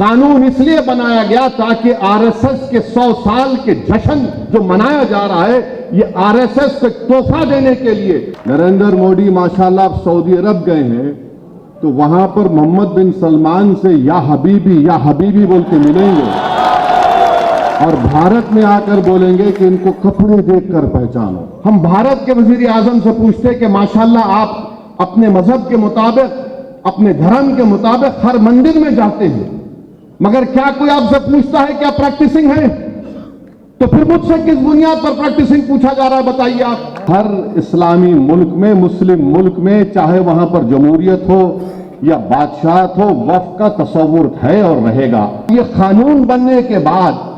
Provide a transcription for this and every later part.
कानून इसलिए बनाया गया ताकि आरएसएस के 100 साल के जश्न जो मनाया जा रहा है, ये आरएसएस को तोहफा देने के लिए। नरेंद्र मोदी माशाल्लाह अब सऊदी अरब गए हैं तो वहां पर मोहम्मद बिन सलमान से या हबीबी बोल के मिलेंगे और भारत में आकर बोलेंगे कि इनको कपड़े देखकर पहचानो। हम भारत के वजीर आजम से पूछते कि माशाल्लाह आप अपने मजहब के मुताबिक, अपने धर्म के मुताबिक हर मंदिर में जाते हैं, मगर क्या कोई आपसे पूछता है क्या प्रैक्टिसिंग है? तो फिर मुझसे किस बुनियाद पर प्रैक्टिसिंग पूछा जा रहा है, बताइए आप। हर इस्लामी मुल्क में, मुस्लिम मुल्क में, चाहे वहां पर जमहूरियत हो या बादशाहत हो, वक्फ का तस्वुर है और रहेगा। ये कानून बनने के बाद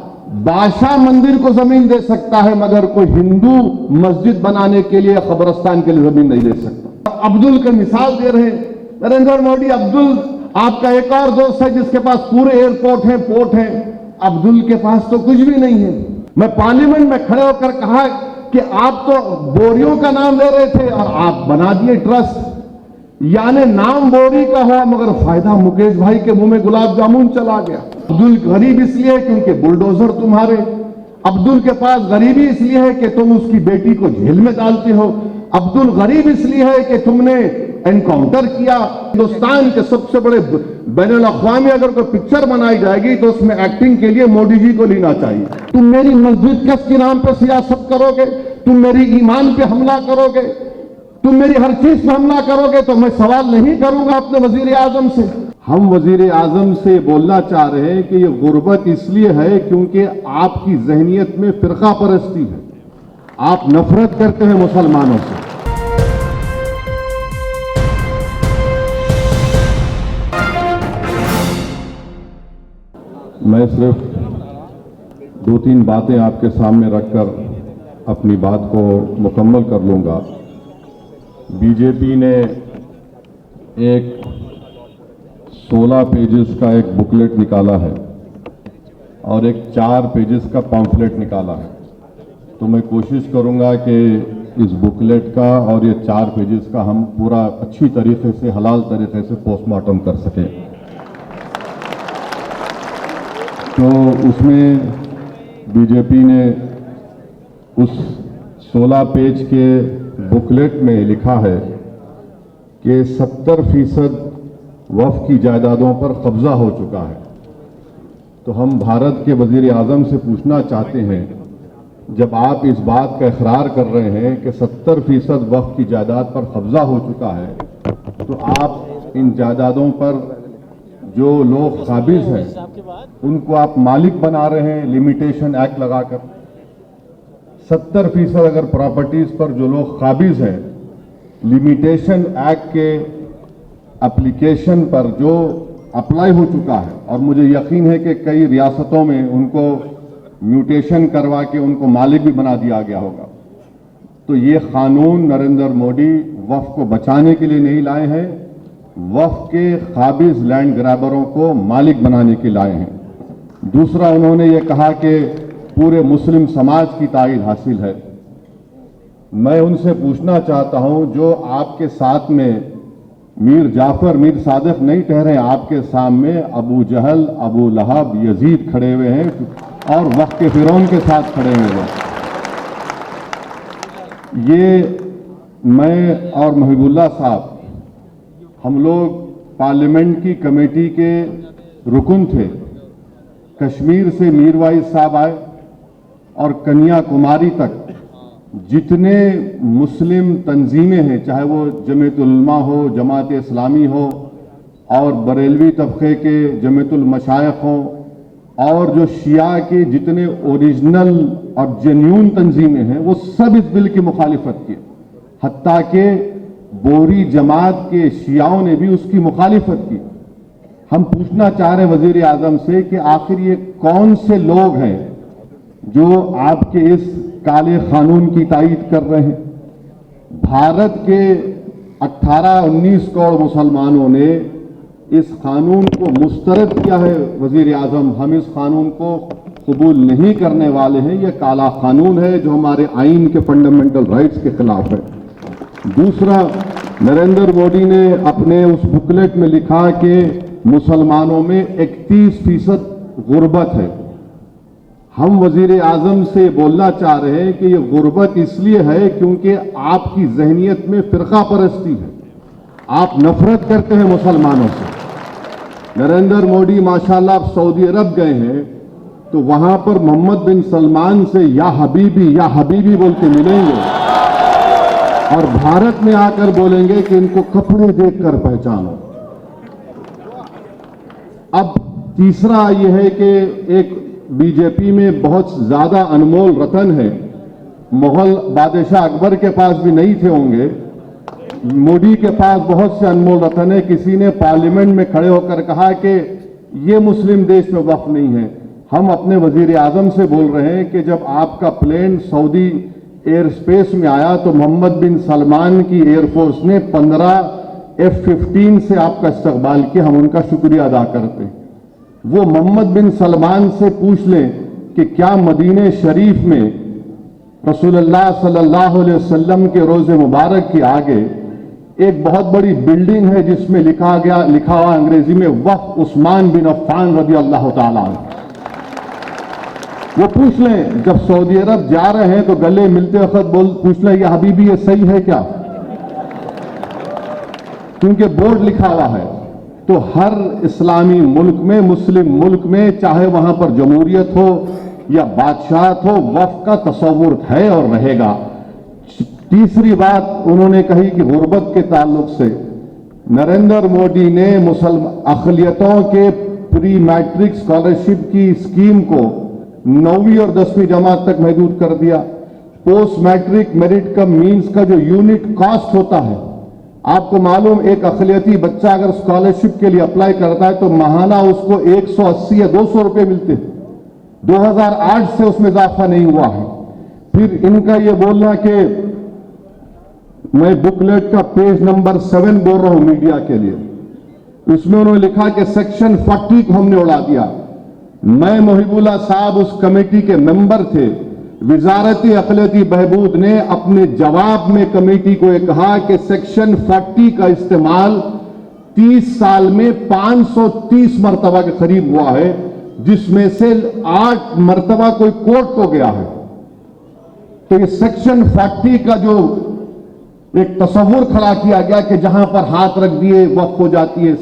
बादशाह मंदिर को जमीन दे सकता है, मगर कोई हिंदू मस्जिद बनाने के लिए, कब्रिस्तान के लिए जमीन नहीं दे सकता। अब्दुल का मिसाल दे रहे हैं नरेंद्र मोदी। अब्दुल आपका एक और दोस्त है जिसके पास पूरे एयरपोर्ट हैं, पोर्ट हैं। अब्दुल के पास तो कुछ भी नहीं है। मैं पार्लियामेंट में खड़े होकर कहा कि आप तो बोरियों का नाम ले रहे थे और आप बना दिए ट्रस्ट, यानी नाम बोरी का हुआ मगर फायदा मुकेश भाई के मुंह में गुलाब जामुन चला गया। अब्दुल गरीब इसलिए क्योंकि बुलडोजर तुम्हारे। अब्दुल के पास गरीबी इसलिए है कि तुम उसकी बेटी को जेल में डालते हो। अब्दुल गरीब इसलिए है कि तुमने एनकाउंटर किया। हिंदुस्तान के सबसे बड़े बैनुल अक़वामी अगर कोई पिक्चर बनाई जाएगी तो उसमें एक्टिंग के लिए मोदी जी को लेना चाहिए। तुम मेरी मस्जिद के नाम पर सियासत करोगे, तुम मेरी ईमान पे हमला करोगे, तुम मेरी हर चीज पर हमला करोगे, तो मैं सवाल नहीं करूंगा अपने वजीर आजम से। हम वजीर आजम से बोलना चाह रहे हैं कि ये गुर्बत इसलिए है क्योंकि आपकी जहनियत में फिरका परस्ती है, आप नफरत करते हैं मुसलमानों से। मैं सिर्फ 2-3 बातें आपके सामने रखकर अपनी बात को मुकम्मल कर लूंगा। बीजेपी ने एक 16 पेजेस का एक बुकलेट निकाला है और एक 4 पेजेस का पम्फलेट निकाला है, तो मैं कोशिश करूंगा कि इस बुकलेट का और ये 4 पेजेस का हम पूरा अच्छी तरीके से, हलाल तरीके से पोस्टमार्टम कर सकें। तो उसमें बीजेपी ने उस 16 पेज के बुकलेट में लिखा है कि 70% वक्फ की जायदादों पर कब्जा हो चुका है। तो हम भारत के वजीर आजम से पूछना चाहते हैं, जब आप इस बात का इकरार कर रहे हैं कि 70% वक्फ की जायदाद पर कब्जा हो चुका है, तो आप इन जायदादों पर जो लोग काबिज हैं उनको आप मालिक बना रहे हैं लिमिटेशन एक्ट लगाकर। 70% अगर प्रॉपर्टीज पर जो लोग काबिज हैं लिमिटेशन एक्ट के एप्लीकेशन पर जो अप्लाई हो चुका है, और मुझे यकीन है कि कई रियासतों में उनको म्यूटेशन करवा के उनको मालिक भी बना दिया गया होगा, तो ये कानून नरेंद्र मोदी वक्फ को बचाने के लिए नहीं लाए हैं, वक्फ के काबिज लैंड ग्रैबरों को मालिक बनाने के लाए हैं। दूसरा, उन्होंने ये कहा कि पूरे मुस्लिम समाज की तायीद हासिल है। मैं उनसे पूछना चाहता हूं, जो आपके साथ में मीर जाफर, मीर सादिक नहीं ठहरे, आपके सामने अबू जहल, अबू लहब, यजीद खड़े हुए हैं और वक्त के फिरौन के साथ खड़े हुए हैं। ये मैं और महबूबुल्लाह साहब, हम लोग पार्लियामेंट की कमेटी के रुकन थे। कश्मीर से मीरवाइज साहब आए और कन्याकुमारी तक जितने मुस्लिम तंजीमें हैं, चाहे वो जमीयतुल उलमा हो, जमात इस्लामी हो, और बरेलवी तबके के जमीयतुल मशाइख हो, और जो शिया के जितने ओरिजिनल और जेन्यून तंजीमें हैं, वो सब इस बिल की मुखालिफत की। हत्ता के बोरी जमात के शियाओं ने भी उसकी मुखालिफत की। हम पूछना चाह रहे हैं वजीर आजम से कि आखिर ये कौन से लोग हैं जो आपके इस काले कानून की तायीद कर रहे हैं। भारत के 18-19 करोड़ मुसलमानों ने इस कानून को मुस्तरद किया है। वजीर आजम, हम इस कानून को कबूल नहीं करने वाले हैं। यह काला कानून है जो हमारे आइन के फंडामेंटल राइट्स के खिलाफ है। दूसरा, नरेंद्र मोदी ने अपने उस बुकलेट में लिखा कि मुसलमानों में 31% गुर्बत है। हम वजीर आजम से बोलना चाह रहे हैं कि ये गुर्बत इसलिए है क्योंकि आपकी जहनियत में फिरका परस्ती है, आप नफरत करते हैं मुसलमानों से। नरेंद्र मोदी माशाल्लाह सऊदी अरब गए हैं तो वहां पर मोहम्मद बिन सलमान से या हबीबी बोल के मिलेंगे और भारत में आकर बोलेंगे कि इनको कपड़े देखकर पहचानो। अब तीसरा यह है कि एक बीजेपी में बहुत ज्यादा अनमोल रतन है, मुगल बादशाह अकबर के पास भी नहीं थे होंगे, मोदी के पास बहुत से अनमोल रतन है। किसी ने पार्लियामेंट में खड़े होकर कहा कि ये मुस्लिम देश में वक्फ नहीं है। हम अपने वजीर आजम से बोल रहे हैं कि जब आपका प्लेन सऊदी एयर स्पेस में आया तो मोहम्मद बिन सलमान की एयरफोर्स ने 15 F-15 से आपका इस्तकबाल किया, हम उनका शुक्रिया अदा करते हैं। वो मोहम्मद बिन सलमान से पूछ लें कि क्या मदीने शरीफ में रसूलुल्लाह सल्लल्लाहु अलैहि वसल्लम के रोज़े मुबारक के आगे एक बहुत बड़ी बिल्डिंग है जिसमें लिखा हुआ अंग्रेजी में वक्फ उस्मान बिन अफ़्फ़ान रज़ी अल्लाह तआला अन्हु। वो पूछ लें, जब सऊदी अरब जा रहे हैं तो गले मिलते वक्त पूछ लें, या हबीबी ये सही है क्या, क्योंकि बोर्ड लिखा हुआ है। तो हर इस्लामी मुल्क में, मुस्लिम मुल्क में, चाहे वहां पर जमहूरियत हो या बादशाहत हो, वक्फ का तसव्वुर है और रहेगा। तीसरी बात उन्होंने कही कि गुर्बत के ताल्लुक से नरेंद्र मोदी ने मुसलमान अक़लियतों के प्री मैट्रिक स्कॉलरशिप की स्कीम को 9वीं और 10वीं जमात तक महदूद कर दिया। Post matric merit come means का जो यूनिट कॉस्ट होता है, आपको मालूम एक अक़लियती बच्चा अगर स्कॉलरशिप के लिए अप्लाई करता है तो महाना उसको 180 या 200 रुपए मिलते हैं। 2008 से उसमें इजाफा नहीं हुआ है। फिर इनका यह बोलना कि मैं बुकलेट का पेज नंबर 7 बोल रहा हूं मीडिया के लिए, उसमें उन्होंने लिखा कि सेक्शन 40 को हमने उड़ा दिया। मैं मोहिबुल्लाह साहब उस कमेटी के मेंबर थे। वजारती अक़लियती बहबूद ने अपने जवाब में कमेटी को यह कहा कि सेक्शन 40 का इस्तेमाल 30 साल में 530 मरतबा के करीब हुआ है, जिसमें से 8 मरतबा कोई कोर्ट को गया है। तो ये सेक्शन 40 का जो एक तस्वुर खड़ा किया गया कि जहां पर हाथ रख दिए वक्फ हो जाती है,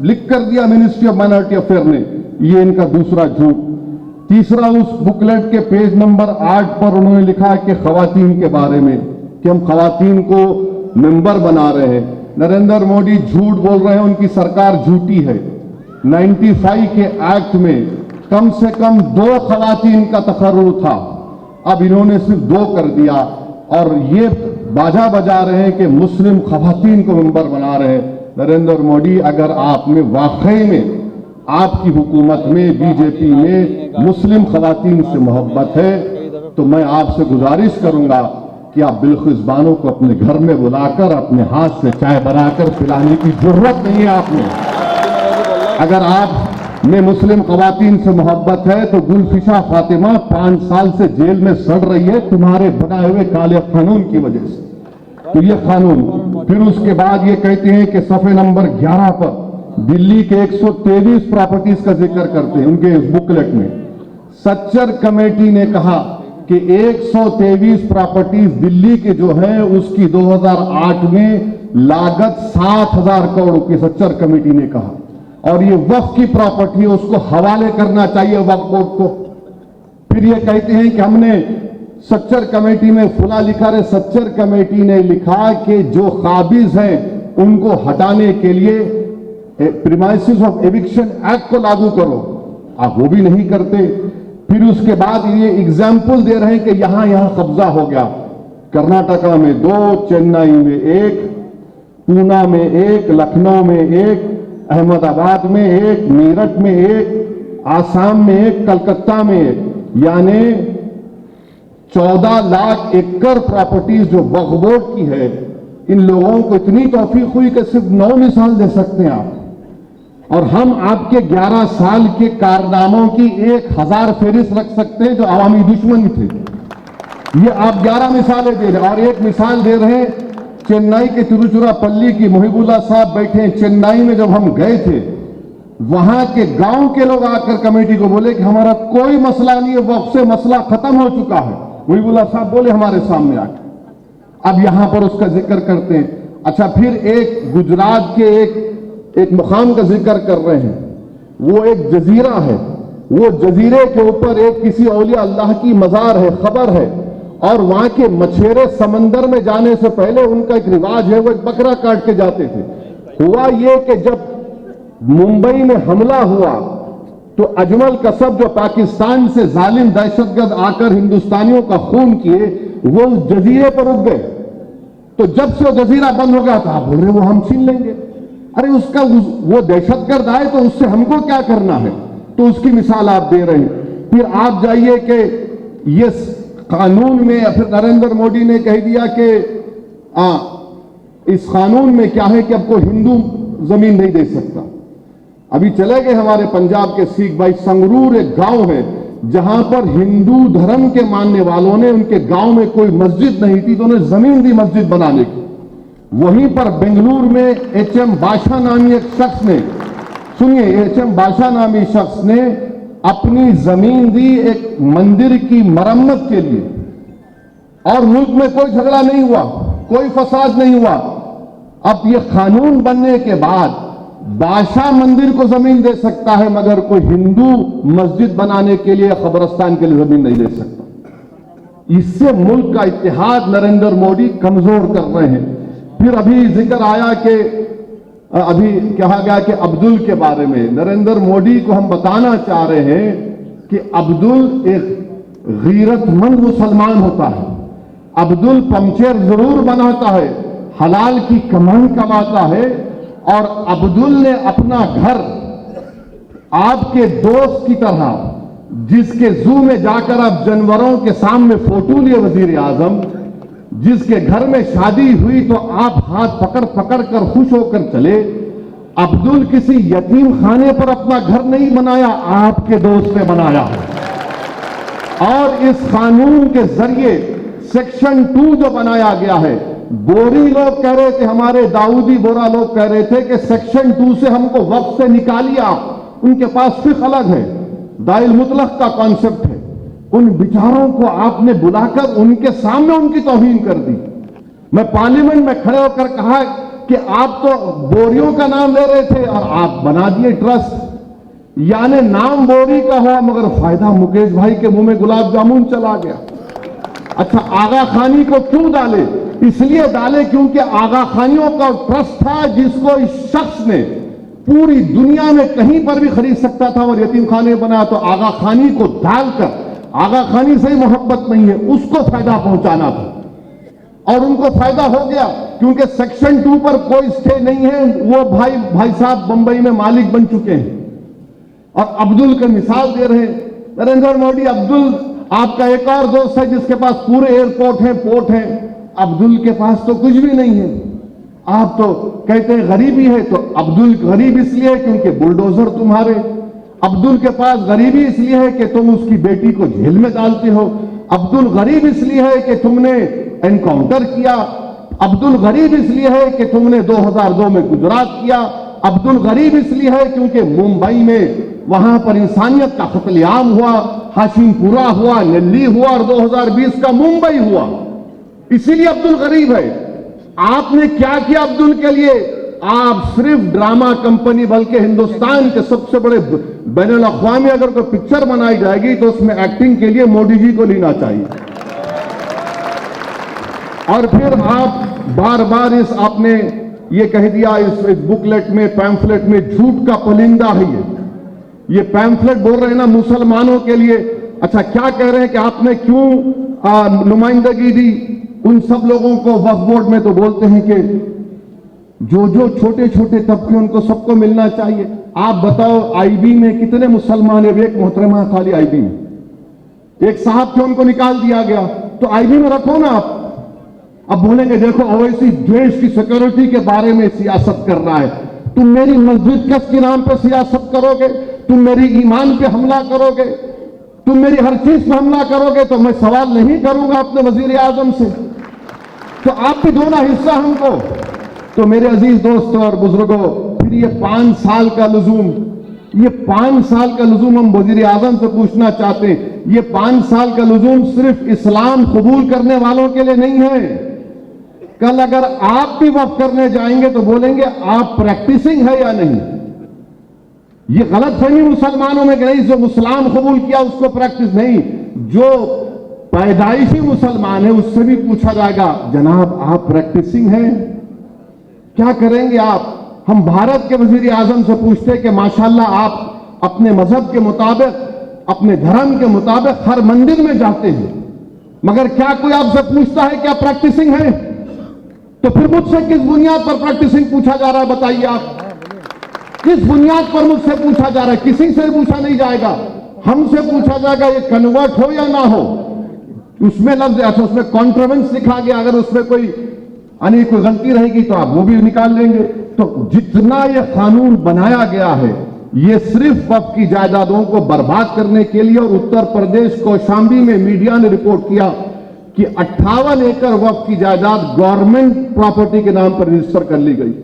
लिख कर दिया मिनिस्ट्री ऑफ माइनॉरिटी अफेयर ने, ये इनका दूसरा झूठ। तीसरा, उस बुकलेट के पेज नंबर 8 पर उन्होंने लिखा कि खवातीन के बारे में कि हम खवातीन को मेंबर बना रहे हैं। नरेंद्र मोदी झूठ बोल रहे हैं, उनकी सरकार झूठी है। 95 के एक्ट में कम से कम 2 खवातीन का तकर्रुर था, अब इन्होंने सिर्फ 2 कर दिया और ये बाजा बजा रहे हैं कि मुस्लिम खवातीन को मेंबर बना रहे हैं। नरेंद्र मोदी, अगर आप में वाकई में आपकी हुकूमत में, बीजेपी में मुस्लिम खवातीन से मोहब्बत है तो मैं आपसे गुजारिश करूंगा कि आप बिल्किस बानो को अपने घर में बुलाकर अपने हाथ से चाय बनाकर पिलाने की जरूरत नहीं है आपने। अगर आप में मुस्लिम खवातीन से मोहब्बत है तो गुलफिशा फातिमा 5 साल से जेल में सड़ रही है तुम्हारे बनाए हुए काले कानून की वजह से। तो ये कानून, फिर उसके बाद ये कहते हैं कि सफ़े नंबर 11 पर दिल्ली के 123 प्रॉपर्टीज का जिक्र करते हैं उनके इस बुकलेट में। सच्चर कमेटी ने कहा कि 123 प्रॉपर्टीज दिल्ली के जो है उसकी 2008 में लागत 7,000 करोड़ की सच्चर कमेटी ने कहा, और ये वक्फ की प्रॉपर्टी है, उसको हवाले करना चाहिए वक्फ बोर्ड को। फिर ये कहते हैं कि हमने सच्चर कमेटी में फुला लिखा है। सच्चर कमेटी ने लिखा कि जो काबिज हैं उनको हटाने के लिए प्रीमाइसेस ऑफ एविक्शन एक्ट को लागू करो, आप वो भी नहीं करते। फिर उसके बाद ये एग्जाम्पल दे रहे हैं कि यहां कब्जा हो गया। कर्नाटका में 2, चेन्नई में 1, पूना में 1, लखनऊ में 1, अहमदाबाद में 1, मेरठ में 1, आसाम में 1, कलकत्ता में 1, यानी 14 लाख एकड़ प्रॉपर्टीज जो वक्फ बोर्ड की है। इन लोगों को इतनी तौफीक हुई कि सिर्फ 9 मिसाल दे सकते हैं आप, और हम आपके 11 साल के कारनामों की 1000 फहरिस्त रख सकते हैं जो आवामी दुश्मन थे। ये आप 11 मिसालें दे रहे हैं, और एक मिसाल दे रहे हैं चेन्नई के तिरुचिरापल्ली की। मोहिबुल्लाह साहब बैठे हैं चेन्नई में, जब हम गए थे वहां के गांव के लोग आकर कमेटी को बोले कि हमारा कोई मसला नहीं है, वक्त से मसला खत्म हो चुका है। मुहिबुल्लाह साहब बोले हमारे सामने आकर, अब यहां पर उसका जिक्र करते हैं। अच्छा, फिर एक गुजरात के एक मुकाम का जिक्र कर रहे हैं, वो एक जजीरा है, वो जजीरे के ऊपर एक किसी औलिया अल्लाह की मजार है, खबर है, और वहां के मछेरे समंदर में जाने से पहले उनका एक रिवाज है, वो एक बकरा काट के जाते थे। हुआ ये कि जब मुंबई में हमला हुआ तो अजमल कसब जो पाकिस्तान से जालिम दहशतगर्द आकर हिंदुस्तानियों का खून किए, वो उस जजीरे पर रुक गए। तो जब से वो जजीरा बंद हो गया था, आप बोल रहे वो हम छीन लेंगे। अरे उसका वो दहशतगर्द आए तो उससे हमको क्या करना है? तो उसकी मिसाल आप दे रहे हैं। फिर आप जाइए कि ये कानून में, फिर नरेंद्र मोदी ने कह दिया कि इस कानून में क्या है कि अब कोई हिंदू जमीन नहीं दे सकता। अभी चले गए हमारे पंजाब के सिख भाई, संगरूर एक गांव है जहां पर हिंदू धर्म के मानने वालों ने, उनके गांव में कोई मस्जिद नहीं थी तो उन्हें जमीन दी मस्जिद बनाने की। वहीं पर बेंगलुरु में एच.एम. बादशाह नामी एक शख्स ने, सुनिए, एच.एम. बादशाह नामी शख्स ने अपनी जमीन दी एक मंदिर की मरम्मत के लिए, और मुल्क में कोई झगड़ा नहीं हुआ, कोई फसाद नहीं हुआ। अब ये कानून बनने के बाद बादशाह मंदिर को जमीन दे सकता है, मगर कोई हिंदू मस्जिद बनाने के लिए, कब्रिस्तान के लिए जमीन नहीं दे सकता। इससे मुल्क का इत्तेहाद नरेंद्र मोदी कमजोर कर रहे हैं। फिर अभी जिक्र आया कि अभी कहा गया कि अब्दुल के बारे में, नरेंद्र मोदी को हम बताना चाह रहे हैं कि अब्दुल एक गीरतमंद मुसलमान होता है। अब्दुल पंचर जरूर बनाता है, हलाल की कमाई कमाता है, और अब्दुल ने अपना घर आपके दोस्त की तरह, जिसके जू में जाकर आप जानवरों के सामने फोटो लिए वजीर आजम, जिसके घर में शादी हुई तो आप हाथ पकड़ पकड़ कर खुश होकर चले, अब्दुल किसी यतीम खाने पर अपना घर नहीं बनाया, आपके दोस्त ने बनाया। और इस कानून के जरिए सेक्शन 2 जो बनाया गया है, बोरी लोग कह रहे थे, हमारे दाऊदी बोरा लोग कह रहे थे कि सेक्शन 2 से हमको वक्त से निकालिए आप। उनके पास फिक्र अलग है, दाइल मुतलक का कॉन्सेप्ट है। उन बिचारों को आपने बुलाकर उनके सामने उनकी तौहीन कर दी। मैं पार्लियामेंट में खड़े होकर कहा कि आप तो बोरियों का नाम ले रहे थे और आप बना दिए ट्रस्ट, यानी नाम बोरी का हुआ मगर फायदा मुकेश भाई के मुंह में गुलाब जामुन चला गया। अच्छा, आगा खानी को क्यों डाले? इसलिए डाले क्योंकि आगा खानियों का ट्रस्ट था जिसको इस शख्स ने पूरी दुनिया में कहीं पर भी खरीद सकता था और यतीम खाने बनाया। तो आगा खानी को डालकर, आगा खानी से ही मोहब्बत नहीं है, उसको फायदा पहुंचाना था और उनको फायदा हो गया क्योंकि सेक्शन 2 पर कोई स्टे नहीं है। वो भाई साहब बंबई में मालिक बन चुके हैं और अब्दुल का मिसाल दे रहे हैं नरेंद्र मोदी। अब्दुल आपका एक और दोस्त है जिसके पास पूरे एयरपोर्ट हैं, पोर्ट हैं, अब्दुल के पास तो कुछ भी नहीं है। आप तो कहते हैं गरीबी है, तो अब्दुल गरीब इसलिए है क्योंकि बुलडोजर तुम्हारे। अब्दुल के पास गरीबी इसलिए है कि तुम उसकी बेटी को जेल में डालते हो। अब्दुल गरीब इसलिए है कि तुमने एनकाउंटर किया। अब्दुल गरीब इसलिए है कि तुमने 2002 में गुजरात किया। अब्दुल गरीब इसलिए है क्योंकि मुंबई में वहां पर इंसानियत का कत्लेआम हुआ, हाशिमपुरा हुआ, नेल्ली हुआ और 2020 का मुंबई हुआ, इसीलिए अब्दुल गरीब है। आपने क्या किया अब्दुल के लिए? आप सिर्फ ड्रामा कंपनी, बल्कि हिंदुस्तान के सबसे बड़े बैनुल अक़वामी अगर कोई पिक्चर बनाई जाएगी तो उसमें एक्टिंग के लिए मोदी जी को लेना चाहिए। और फिर आप बार बार इस आपने ये कह दिया इस बुकलेट में, पैम्फलेट में, झूठ का पुलिंदा है ये पैम्फलेट बोल रहे हैं ना मुसलमानों के लिए। अच्छा, क्या कह रहे हैं कि आपने क्यों नुमाइंदगी दी उन सब लोगों को? वक्फ बोर्ड में तो बोलते हैं कि जो छोटे छोटे तबके उनको सबको मिलना चाहिए। आप बताओ आईबी में कितने मुसलमान है? एक मोहतरमा खाली आईबी में, एक साहब थे उनको निकाल दिया गया, तो आईबी में रखो ना आप। अब बोलेंगे देखो ओवैसी देश की सिक्योरिटी के बारे में सियासत कर रहा है। तुम मेरी मस्जिद के नाम पर सियासत करोगे, तुम मेरी ईमान पे हमला करोगे, तुम मेरी हर चीज पे हमला करोगे, तो मैं सवाल नहीं करूंगा अपने वजीर आजम से। तो आप भी दो ना हिस्सा हमको। तो मेरे अजीज दोस्तों और बुजुर्गों, फिर ये 5 साल का लुजूम ये 5 साल का लुजूम हम वजीर आजम से पूछना चाहते हैं। ये 5 साल का लुजूम सिर्फ इस्लाम कबूल करने वालों के लिए नहीं है। कल अगर आप भी वक्फ करने जाएंगे तो बोलेंगे आप प्रैक्टिसिंग है या नहीं। ये गलत फहमी मुसलमानों में कि नहीं, जो मुसलाम कबूल किया उसको प्रैक्टिस नहीं, जो पैदाइशी मुसलमान है उससे भी पूछा जाएगा जनाब आप प्रैक्टिसिंग है, क्या करेंगे आप। हम भारत के वजीर आजम से पूछते हैं कि माशाल्लाह आप अपने मजहब के मुताबिक, अपने धर्म के मुताबिक हर मंदिर में जाते हैं, मगर क्या कोई आपसे पूछता है क्या प्रैक्टिसिंग है। तो फिर मुझसे किस बुनियाद पर प्रैक्टिसिंग पूछा जा रहा है, बताइए आप। किस बुनियाद पर मुझसे पूछा जा रहा है। किसी से पूछा नहीं जाएगा, हमसे पूछा जाएगा ये कन्वर्ट हो या ना हो। उसमें लफ्ज अच्छा, उसमें कॉन्ट्रोवेंस लिखा गया, अगर उसमें कोई गलती रहेगी तो आप वो भी निकाल लेंगे। तो जितना ये कानून बनाया गया है ये सिर्फ वक्फ की जायदादों को बर्बाद करने के लिए। और उत्तर प्रदेश कौशाम्बी में मीडिया ने रिपोर्ट किया कि 58 एकड़ वक्फ की जायदाद गवर्नमेंट प्रॉपर्टी के नाम पर रजिस्टर कर ली गई,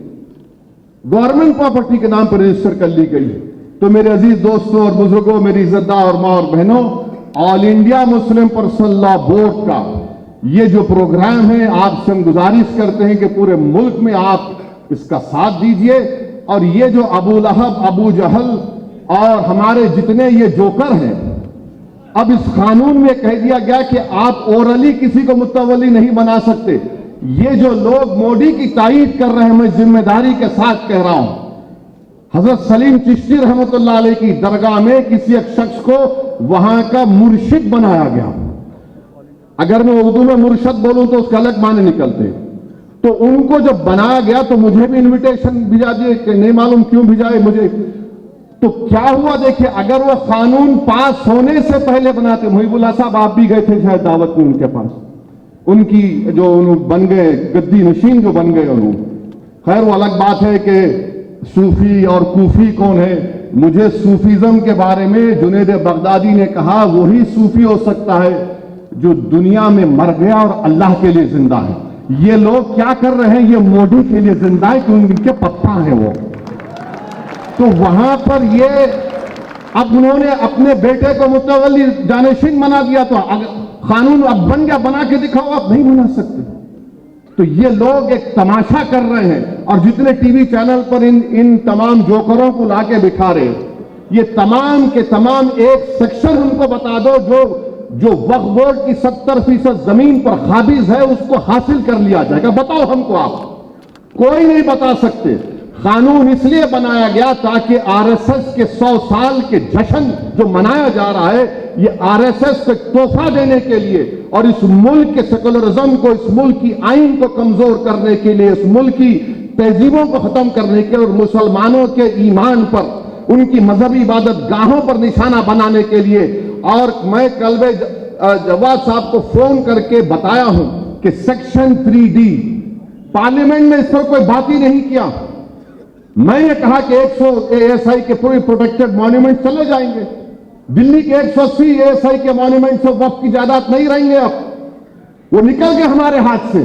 गवर्नमेंट प्रॉपर्टी के नाम पर रजिस्टर कर ली गई। तो मेरे अजीज दोस्तों और बुजुर्गों, मेरी इज्जतदार और मां और बहनों, all India Muslim personal law board का ये जो प्रोग्राम है, आपसे हम गुजारिश करते हैं कि पूरे मुल्क में आप इसका साथ दीजिए। और ये जो अबू लहब, अबू जहल और हमारे जितने ये जोकर हैं, अब इस कानून में कह दिया गया कि आप ओरली किसी को मुतवल्ली नहीं बना सकते। ये जो लोग मोदी की तारीफ कर रहे हैं, मैं जिम्मेदारी के साथ कह रहा हूं, हजरत सलीम चिश्ती रहमतुल्लाह अलैह की दरगाह में किसी एक शख्स को वहां का मुर्शिद बनाया गया। अगर मैं उर्दू में मुर्शद बोलूं तो उसके अलग माने निकलते। तो उनको जब बनाया गया तो मुझे भी इनविटेशन भिजा दिए कि नहीं मालूम क्यों भिजाए मुझे। तो क्या हुआ देखिए, अगर वो कानून पास होने से पहले बनाते, मुहिबुल्लाह साहब आप भी गए थे शायद दावत में उनके पास, उनकी जो बन गए गद्दी नशीन जो बन गए उन्होंने। खैर वो अलग बात है कि सूफी और कूफी कौन है। मुझे सूफीज्म के बारे में जुनैद बगदादी ने कहा वही सूफी हो सकता है जो दुनिया में मर गया और अल्लाह के लिए जिंदा है। ये लोग क्या कर रहे हैं, ये मोदी के लिए जिंदा है क्योंकि इनके पत्ता है वो। तो वहां पर ये अब उन्होंने अपने बेटे को मुतवल्ली जानशीन बना दिया। तो कानून अब बन गया, बना के दिखाओ, आप नहीं बना सकते। तो ये लोग एक तमाशा कर रहे हैं और जितने टीवी चैनल पर इन तमाम जोकरों को लाके बिठा रहे हैं, ये तमाम के तमाम एक सेक्शन उनको बता दो जो वक्फ बोर्ड की 70% जमीन पर काबिज है उसको हासिल कर लिया जाएगा। बताओ हमको, आप कोई नहीं बता सकते। कानून इसलिए बनाया गया ताकि आरएसएस के 100 साल के जश्न जो मनाया जा रहा है, ये आरएसएस को तोहफा देने के लिए और इस मुल्क के सेकुलरिज्म को, इस मुल्क की आइन को कमजोर करने के लिए, इस मुल्क की तहजीबों को खत्म करने के लिए और मुसलमानों के ईमान पर, उनकी मजहबी इबादत गाहों पर निशाना बनाने के लिए। और मैं कल जवाद साहब को फोन करके बताया हूं कि सेक्शन 3D पार्लियामेंट में इस पर कोई बात ही नहीं किया। मैंने कहा कि 100 ASI के पूरे प्रोटेक्टेड मॉन्यूमेंट चले जाएंगे। दिल्ली के 180 ASI के मॉन्यूमेंट से वक्फ की जायदाद नहीं रहेंगे, अब वो निकल गए हमारे हाथ से।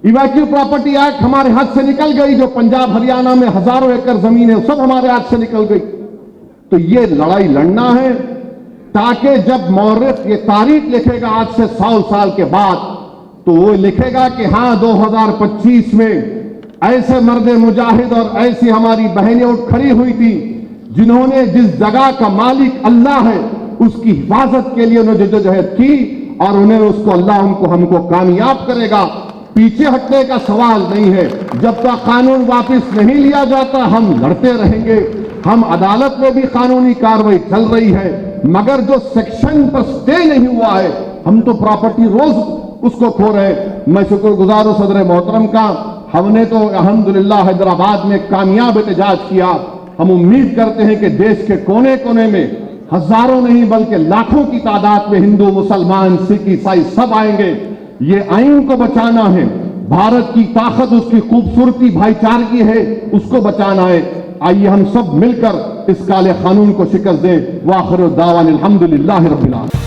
इवैक्यू प्रॉपर्टी एक्ट हमारे हाथ से निकल गई, जो पंजाब हरियाणा में हजारों एकड़ जमीन है सब हमारे हाथ से निकल गई। तो ये लड़ाई लड़ना है ताकि जब मौर्ख ये तारीख लिखेगा आज से 100 साल के बाद, तो वो लिखेगा कि हां 2025 में ऐसे मर्द मुजाहिद और ऐसी हमारी बहनें उठ खड़ी हुई थी जिन्होंने जिस जगह का मालिक अल्लाह है उसकी हिफाजत के लिए उन्होंने जद्दोजहद की और उन्हें उसको अल्लाह हमको कामयाब करेगा। पीछे हटने का सवाल नहीं है। जब तक कानून वापस नहीं लिया जाता हम लड़ते रहेंगे। हम अदालत में भी कानूनी कार्रवाई चल रही है, मगर जो सेक्शन पर स्टे नहीं हुआ है, हम तो प्रॉपर्टी रोज उसको खो रहे हैं। मैं शुक्रगुजार हूं सदर मोहतरम का, हमने तो अल्हम्दुलिल्लाह हैदराबाद में कामयाब एहतजाज किया। हम उम्मीद करते हैं कि देश के कोने कोने में हजारों नहीं बल्कि लाखों की तादाद में हिंदू, मुसलमान, सिख, ईसाई सब आएंगे। ये आइन को बचाना है। भारत की ताकत, उसकी खूबसूरती भाईचारगी है, उसको बचाना है। आइए हम सब मिलकर इस काले कानून को शिकस्त दें। वाखिर दावान अल्हम्दुलिल्लाह रब्बिल आलमीन।